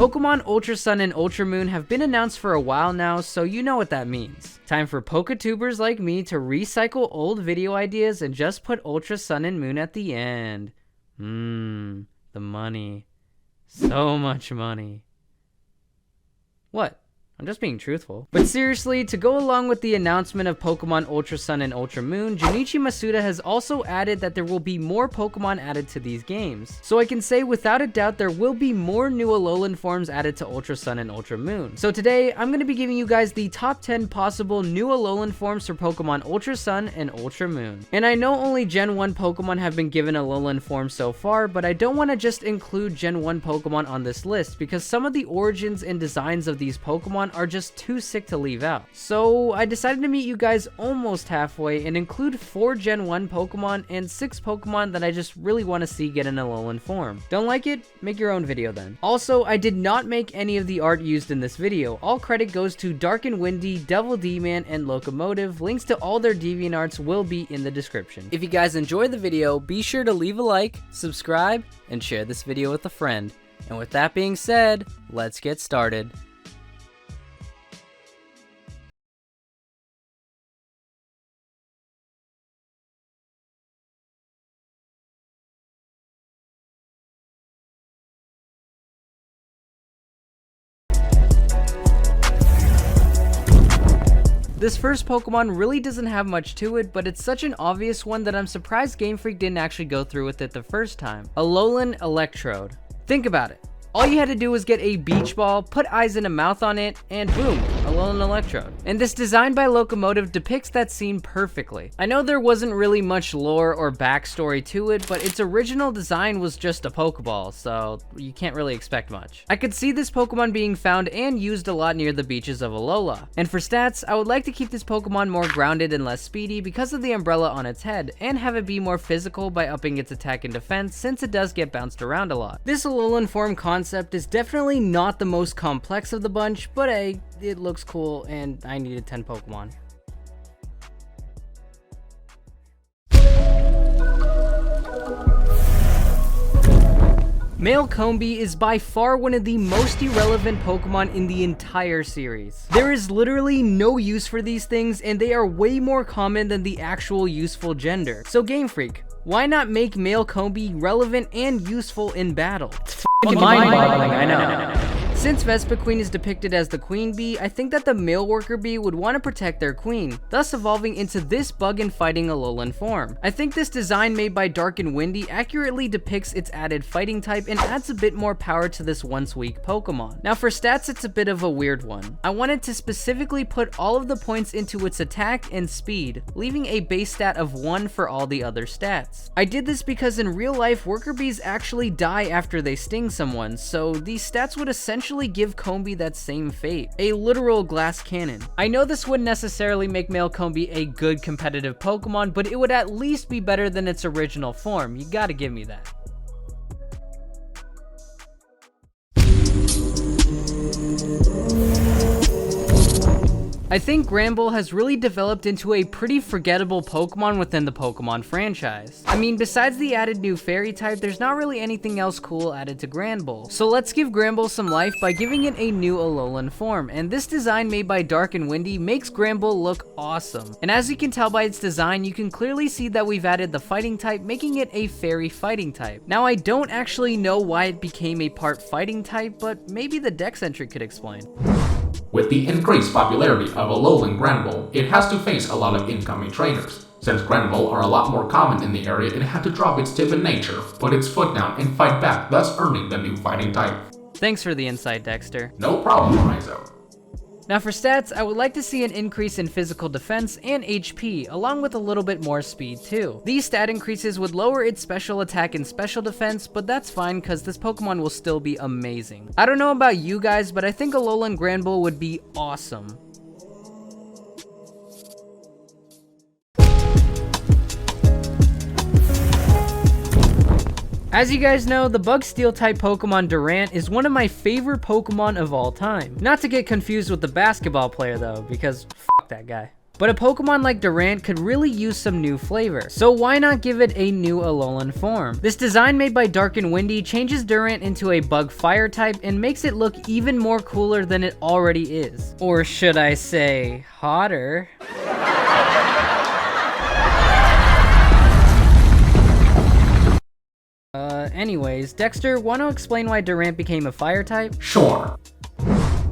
Pokemon Ultra Sun and Ultra Moon have been announced for a while now, so you know what that means. Time for Poketubers like me to recycle old video ideas and just put Ultra Sun and Moon at the end. The money. So much money. What? I'm just being truthful. But seriously, to go along with the announcement of Pokemon Ultra Sun and Ultra Moon, Junichi Masuda has also added that there will be more Pokemon added to these games. So I can say without a doubt there will be more new Alolan forms added to Ultra Sun and Ultra Moon. So today, I'm going to be giving you guys the top 10 possible new Alolan forms for Pokemon Ultra Sun and Ultra Moon. And I know only Gen 1 Pokemon have been given Alolan forms so far, but I don't want to just include Gen 1 Pokemon on this list because some of the origins and designs of these Pokemon are just too sick to leave out. So I decided to meet you guys almost halfway and include 4 Gen 1 Pokemon and 6 Pokemon that I just really want to see get an Alolan form. Don't like it? Make your own video then. Also, I did not make any of the art used in this video. All credit goes to Dark and Windy, Devil D-Man, and Locomotive. Links to all their DeviantArts will be in the description. If you guys enjoyed the video, be sure to leave a like, subscribe, and share this video with a friend. And with that being said, let's get started. This first Pokemon really doesn't have much to it, but it's such an obvious one that I'm surprised Game Freak didn't actually go through with it the first time. Alolan Electrode. Think about it. All you had to do was get a beach ball, put eyes and a mouth on it, and boom, Alolan Electrode. And this design by Locomotive depicts that scene perfectly. I know there wasn't really much lore or backstory to it, but its original design was just a Pokeball, so you can't really expect much. I could see this Pokemon being found and used a lot near the beaches of Alola. And for stats, I would like to keep this Pokemon more grounded and less speedy because of the umbrella on its head, and have it be more physical by upping its attack and defense since it does get bounced around a lot. This Alolan form concept is definitely not the most complex of the bunch, but hey, it looks cool and I needed 10 Pokemon. Male Combee is by far one of the most irrelevant Pokemon in the entire series. There is literally no use for these things and they are way more common than the actual useful gender. So Game Freak, why not make Male Combee relevant and useful in battle? It's mind-boggling, I know. Since Vespiquen is depicted as the queen bee, I think that the male worker bee would want to protect their queen, thus evolving into this bug and fighting Alolan form. I think this design made by Dark and Windy accurately depicts its added fighting type and adds a bit more power to this once weak Pokemon. Now for stats, it's a bit of a weird one. I wanted to specifically put all of the points into its attack and speed, leaving a base stat of 1 for all the other stats. I did this because in real life, worker bees actually die after they sting someone, so these stats would essentially give Combee that same fate. A literal glass cannon. I know this wouldn't necessarily make Male Combee a good competitive Pokemon, but it would at least be better than its original form. You gotta give me that. I think Granbull has really developed into a pretty forgettable Pokemon within the Pokemon franchise. I mean, besides the added new fairy type, there's not really anything else cool added to Granbull. So let's give Granbull some life by giving it a new Alolan form, and this design made by Dark and Windy makes Granbull look awesome. And as you can tell by its design, you can clearly see that we've added the fighting type, making it a fairy fighting type. Now I don't actually know why it became a part fighting type, but maybe the Dex entry could explain. With the increased popularity of Alolan Granbull, it has to face a lot of incoming trainers. Since Granbull are a lot more common in the area, it had to drop its timid nature, put its foot down, and fight back, thus earning the new fighting type. Thanks for the insight, Dexter. No problem, Raizo. Now for stats, I would like to see an increase in physical defense and HP, along with a little bit more speed too. These stat increases would lower its special attack and special defense, but that's fine because this Pokemon will still be amazing. I don't know about you guys, but I think Alolan Granbull would be awesome. As you guys know, the Bug Steel type Pokemon Durant is one of my favorite Pokemon of all time. Not to get confused with the basketball player though, because f*** that guy. But a Pokemon like Durant could really use some new flavor, so why not give it a new Alolan form? This design made by Dark and Windy changes Durant into a bug fire type and makes it look even more cooler than it already is. Or should I say, hotter? Anyways, Dexter, want to explain why Durant became a fire type? Sure.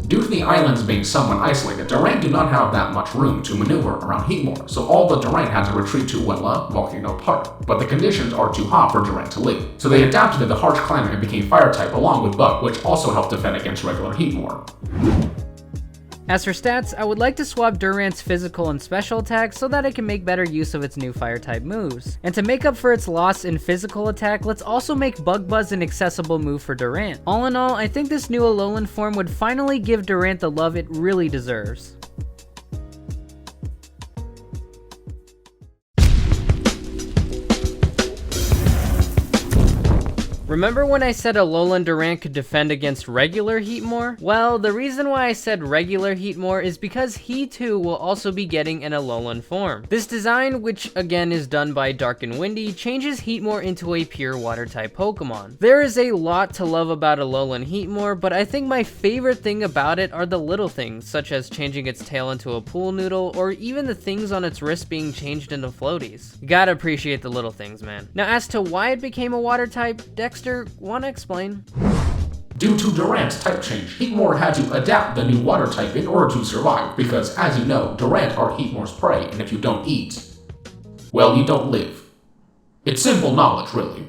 Due to the islands being somewhat isolated, Durant do not have that much room to maneuver around Heatmor, so all but Durant had to retreat to Wela, Volcano Park. But the conditions are too hot for Durant to live, so they adapted to the harsh climate and became fire type along with Bug, which also helped defend against regular Heatmor. As for stats, I would like to swap Durant's physical and special attacks so that it can make better use of its new fire type moves. And to make up for its loss in physical attack, let's also make Bug Buzz an accessible move for Durant. All in all, I think this new Alolan form would finally give Durant the love it really deserves. Remember when I said Alolan Durant could defend against regular Heatmor? Well, the reason why I said regular Heatmor is because he too will also be getting an Alolan form. This design, which again is done by Dark and Windy, changes Heatmor into a pure water type Pokemon. There is a lot to love about Alolan Heatmor, but I think my favorite thing about it are the little things, such as changing its tail into a pool noodle, or even the things on its wrist being changed into floaties. You gotta appreciate the little things, man. Now as to why it became a water type, Dexter, wanna explain? Due to Durant's type change, Heatmor had to adapt the new water type in order to survive, because as you know, Durant are Heatmor's prey, and if you don't eat, well, you don't live. It's simple knowledge, really.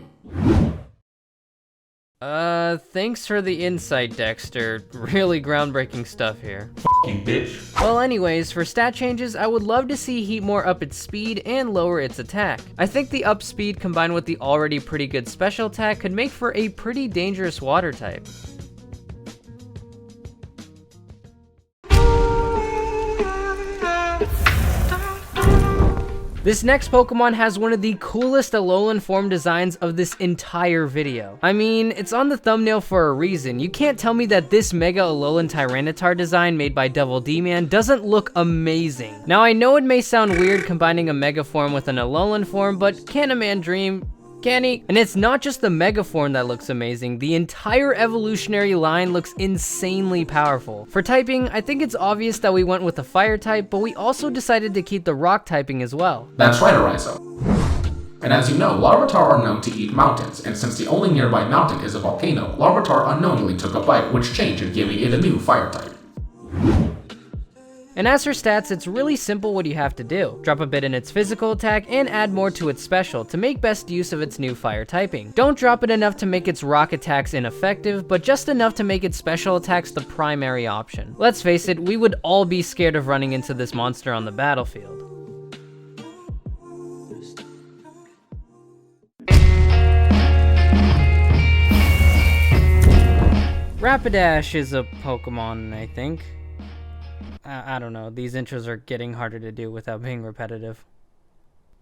Thanks for the insight, Dexter. Really groundbreaking stuff here. Fucking bitch. Well, anyways, for stat changes, I would love to see Heatmor up its speed and lower its attack. I think the up speed combined with the already pretty good special attack could make for a pretty dangerous water type. This next Pokemon has one of the coolest Alolan form designs of this entire video. I mean, it's on the thumbnail for a reason. You can't tell me that this Mega Alolan Tyranitar design made by Devil D-Man doesn't look amazing. Now, I know it may sound weird combining a Mega form with an Alolan form, but can a man dream? Can he? And it's not just the Mega form that looks amazing, the entire evolutionary line looks insanely powerful. For typing, I think it's obvious that we went with the fire type, but we also decided to keep the rock typing as well. That's right, Arizo. And as you know, Larvitar are known to eat mountains, and since the only nearby mountain is a volcano, Larvitar unknowingly took a bite, which changed it, giving it a new fire type. And as for stats, it's really simple what you have to do. Drop a bit in its physical attack and add more to its special to make best use of its new fire typing. Don't drop it enough to make its rock attacks ineffective, but just enough to make its special attacks the primary option. Let's face it, we would all be scared of running into this monster on the battlefield. Rapidash is a Pokemon, I think. I don't know, these intros are getting harder to do without being repetitive.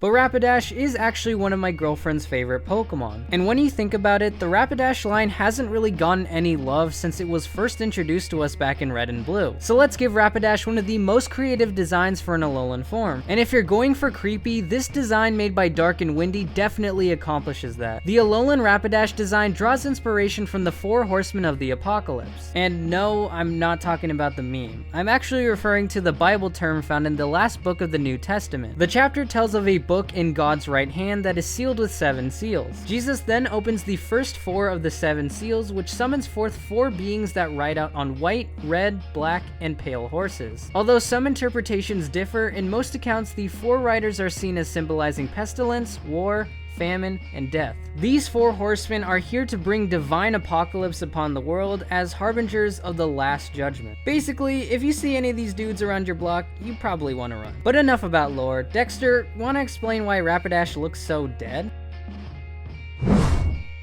But Rapidash is actually one of my girlfriend's favorite Pokemon. And when you think about it, the Rapidash line hasn't really gotten any love since it was first introduced to us back in Red and Blue. So let's give Rapidash one of the most creative designs for an Alolan form. And if you're going for creepy, this design made by Dark and Windy definitely accomplishes that. The Alolan Rapidash design draws inspiration from the 4 Horsemen of the Apocalypse. And no, I'm not talking about the meme. I'm actually referring to the Bible term found in the last book of the New Testament. The chapter tells of a book in God's right hand that is sealed with 7 seals. Jesus then opens the first 4 of the 7 seals, which summons forth 4 beings that ride out on white, red, black, and pale horses. Although some interpretations differ, in most accounts the 4 riders are seen as symbolizing pestilence, war, famine, and death. These 4 horsemen are here to bring divine apocalypse upon the world as harbingers of the last judgment. Basically, if you see any of these dudes around your block, you probably want to run. But enough about lore. Dexter, want to explain why Rapidash looks so dead?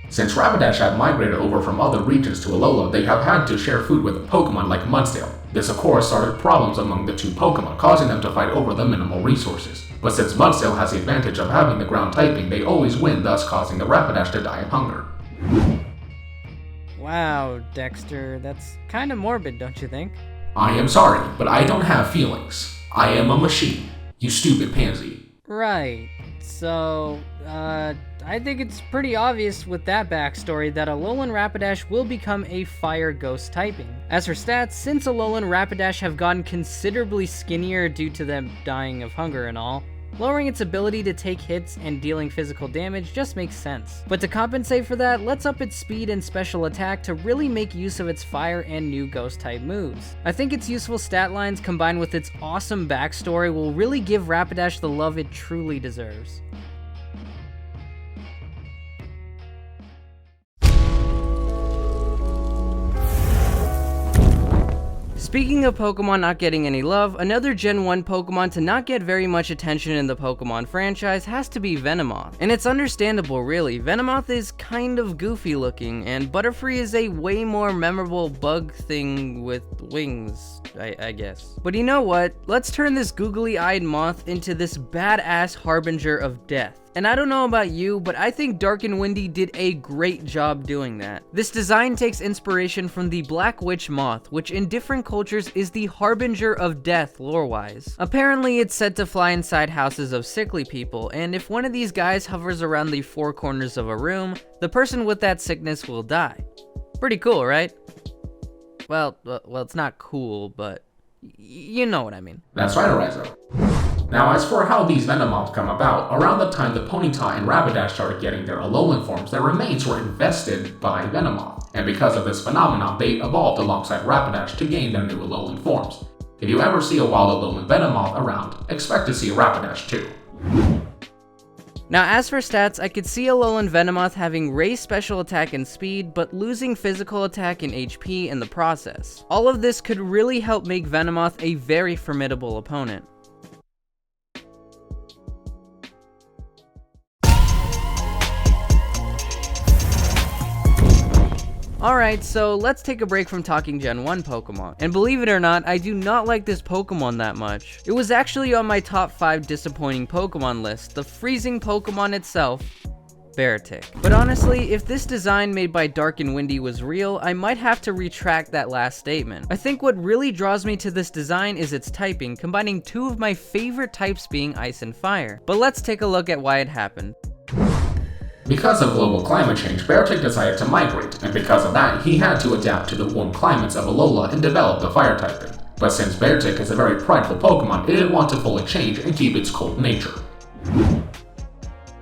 Since Rapidash have migrated over from other regions to Alola, they have had to share food with a Pokemon like Mudsdale. This of course started problems among the 2 Pokemon, causing them to fight over the minimal resources. But since Mudsdale has the advantage of having the ground typing, they always win, thus causing the Rapidash to die of hunger. Wow, Dexter, that's kinda morbid, don't you think? I am sorry, but I don't have feelings. I am a machine. You stupid pansy. Right. So, I think it's pretty obvious with that backstory that Alolan Rapidash will become a fire ghost typing. As for stats, since Alolan Rapidash have gotten considerably skinnier due to them dying of hunger and all, lowering its ability to take hits and dealing physical damage just makes sense. But to compensate for that, let's up its speed and special attack to really make use of its fire and new ghost type moves. I think its useful stat lines combined with its awesome backstory will really give Rapidash the love it truly deserves. Speaking of Pokemon not getting any love, another Gen 1 Pokemon to not get very much attention in the Pokemon franchise has to be Venomoth. And it's understandable really, Venomoth is kind of goofy looking, and Butterfree is a way more memorable bug thing with wings, I guess. But you know what, let's turn this googly-eyed moth into this badass harbinger of death. And I don't know about you, but I think Dark and Windy did a great job doing that. This design takes inspiration from the Black Witch Moth, which in different cultures is the harbinger of death lore-wise. Apparently it's said to fly inside houses of sickly people, and if one of these guys hovers around the four corners of a room, the person with that sickness will die. Pretty cool, right? Well, it's not cool, but you know what I mean. That's right, Orizo. Now, as for how these Venomoths come about, around the time the Ponyta and Rapidash started getting their Alolan forms, their remains were invested by Venomoth, and because of this phenomenon, they evolved alongside Rapidash to gain their new Alolan forms. If you ever see a wild Alolan Venomoth around, expect to see a Rapidash too. Now as for stats, I could see Alolan Venomoth having raised special attack and speed, but losing physical attack and HP in the process. All of this could really help make Venomoth a very formidable opponent. Alright, so let's take a break from talking Gen 1 Pokemon. And believe it or not, I do not like this Pokemon that much. It was actually on my top 5 disappointing Pokemon list, the freezing Pokemon itself, Beartic. But honestly, if this design made by Dark and Windy was real, I might have to retract that last statement. I think what really draws me to this design is its typing, combining two of my favorite types being Ice and Fire. But let's take a look at why it happened. Because of global climate change, Beartic decided to migrate, and because of that, he had to adapt to the warm climates of Alola and develop the fire typing. But since Beartic is a very prideful Pokemon, it didn't want to fully change and keep its cold nature.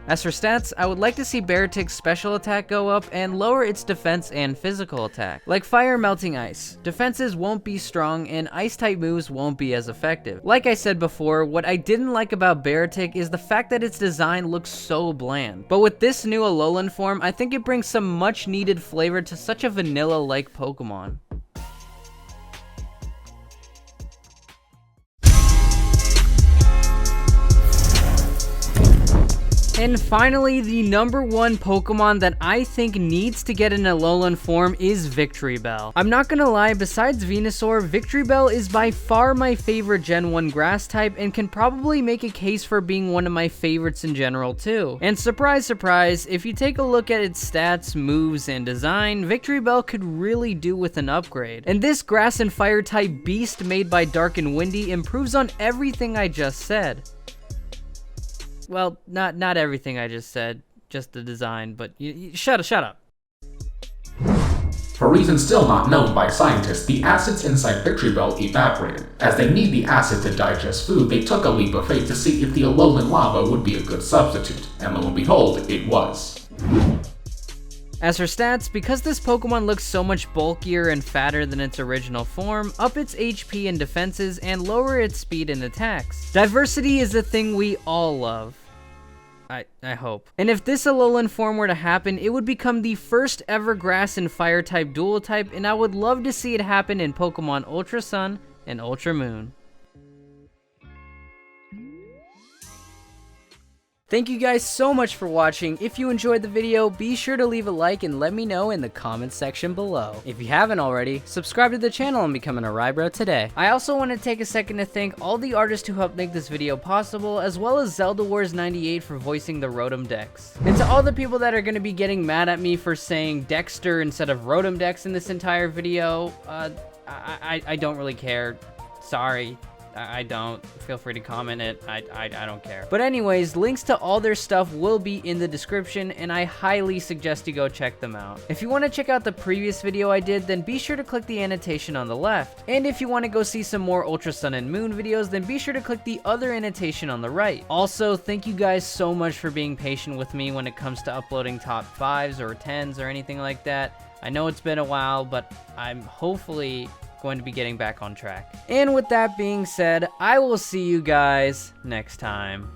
As for stats, I would like to see Beartic's special attack go up and lower its defense and physical attack. Like Fire Melting Ice, defenses won't be strong and Ice-type moves won't be as effective. Like I said before, what I didn't like about Beartic is the fact that its design looks so bland. But with this new Alolan form, I think it brings some much needed flavor to such a vanilla-like Pokemon. And finally, the number one Pokemon that I think needs to get an Alolan form is Victreebel. I'm not gonna lie, besides Venusaur, Victreebel is by far my favorite Gen 1 grass type and can probably make a case for being one of my favorites in general too. And surprise surprise, if you take a look at its stats, moves, and design, Victreebel could really do with an upgrade. And this grass and fire type beast made by Dark and Windy improves on everything I just said. Well, not everything I just said, just the design, but shut up. For reasons still not known by scientists, the acids inside Victreebel evaporated. As they need the acid to digest food, they took a leap of faith to see if the Alolan lava would be a good substitute, and lo and behold, it was. As for stats, because this Pokemon looks so much bulkier and fatter than its original form, up its HP and defenses and lower its speed and attacks. Diversity is a thing we all love. I hope. And if this Alolan form were to happen, it would become the first ever grass and fire type dual type, and I would love to see it happen in Pokemon Ultra Sun and Ultra Moon. Thank you guys so much for watching. If you enjoyed the video, be sure to leave a like and let me know in the comments section below. If you haven't already, subscribe to the channel and become an Aribro today. I also want to take a second to thank all the artists who helped make this video possible, as well as Zelda Wars 98 for voicing the Rotom Dex. And to all the people that are going to be getting mad at me for saying Dexter instead of Rotom Dex in this entire video, I don't really care. Sorry. I don't. Feel free to comment it. I don't care. But anyways, links to all their stuff will be in the description, and I highly suggest you go check them out. If you want to check out the previous video I did, then be sure to click the annotation on the left. And if you want to go see some more Ultra Sun and Moon videos, then be sure to click the other annotation on the right. Also, thank you guys so much for being patient with me when it comes to uploading top 5s or 10s or anything like that. I know it's been a while, but I'm hopefully going to be getting back on track. And with that being said, I will see you guys next time.